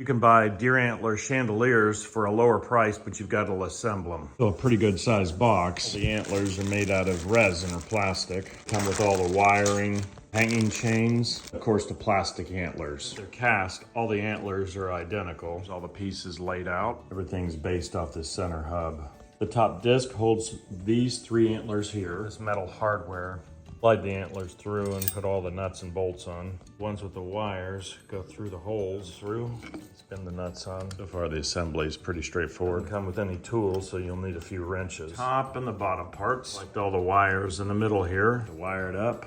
You can buy deer antler chandeliers for a lower price, but you've got to assemble them. Still a pretty good sized box. The antlers are made out of resin or plastic. Come with all the wiring, hanging chains, of course the plastic antlers. They're cast, all the antlers are identical. There's all the pieces laid out. Everything's based off this center hub. The top disc holds these 3 antlers here. This metal hardware. Slide the antlers through and put all the nuts and bolts on. Ones with the wires go through the holes through. Spin the nuts on. So far the assembly is pretty straightforward. Doesn't come with any tools, so you'll need a few wrenches. Top and the bottom parts. Like all the wires in the middle here. Wire it up.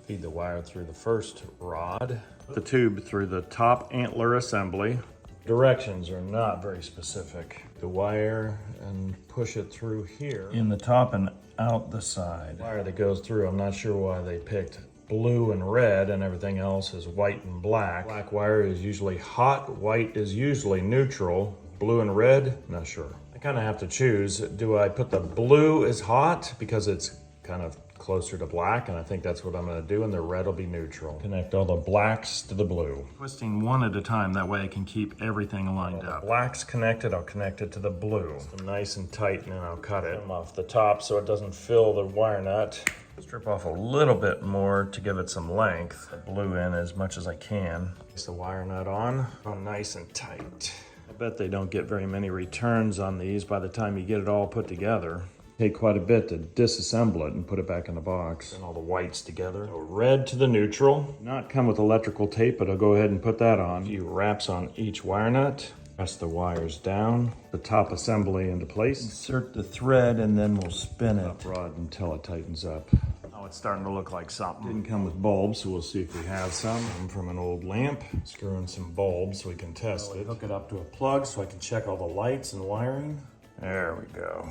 Feed the wire through the first rod. Put the tube through the top antler assembly. Directions are not very specific. The wire and push it through here. In the top and out the side. Wire that goes through, I'm not sure why they picked blue and red and everything else is white and black. Black wire is usually hot, white is usually neutral. Blue and red, not sure. I kind of have to choose. Do I put the blue as hot because it's kind of closer to black, and I think that's what I'm going to do, and the red will be neutral. Connect all the blacks to the blue. Twisting one at a time, that way I can keep everything lined up. Black's connected, I'll connect it to the blue. It's nice and tight, and then I'll cut it off the top so it doesn't fill the wire nut. Strip off a little bit more to give it some length. The blue in as much as I can. Place the wire nut on nice and tight. I bet they don't get very many returns on these by the time you get it all put together. Take quite a bit to disassemble it and put it back in the box. And all the whites together. So red to the neutral. Not come with electrical tape, but I'll go ahead and put that on. A few wraps on each wire nut. Press the wires down. The top assembly into place. Insert the thread and then we'll spin it rod until it tightens up. Oh, it's starting to look like something. Didn't come with bulbs, so we'll see if we have some. I'm from an old lamp. Screw in some bulbs so we can test it. Hook it up to a plug so I can check all the lights and wiring. There we go.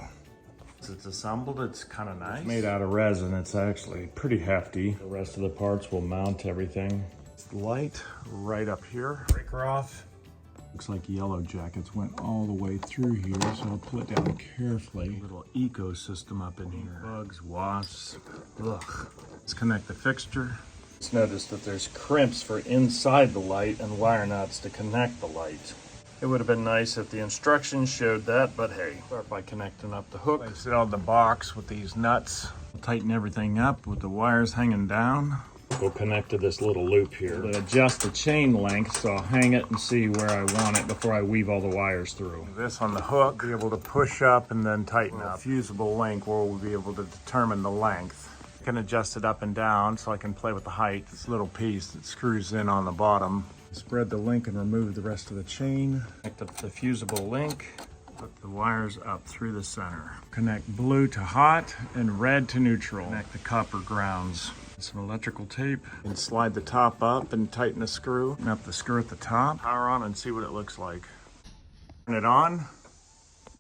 As it's assembled, it's kind of nice. It's made out of resin. It's actually pretty hefty. The rest of the parts will mount everything. It's light right up here. Breaker off. Looks like Yellow Jackets went all the way through here, so I'll pull it down carefully. A little ecosystem up in here. Bugs, wasps. Ugh. Let's connect the fixture. Just noticed that there's crimps for inside the light and wire nuts to connect the light. It would have been nice if the instructions showed that, but hey. Start by connecting up the hook. Place it on the box with these nuts. We'll tighten everything up with the wires hanging down. We'll connect to this little loop here. We'll adjust the chain length, so I'll hang it and see where I want it before I weave all the wires through. This on the hook, be able to push up and then tighten up. Fusible link where we'll be able to determine the length. I can adjust it up and down so I can play with the height. This little piece that screws in on the bottom. Spread the link and remove the rest of the chain. Connect up the fusible link. Put the wires up through the center. Connect blue to hot and red to neutral. Connect the copper grounds. Some electrical tape. And slide the top up and tighten the screw. And up the screw at the top. Power on and see what it looks like. Turn it on.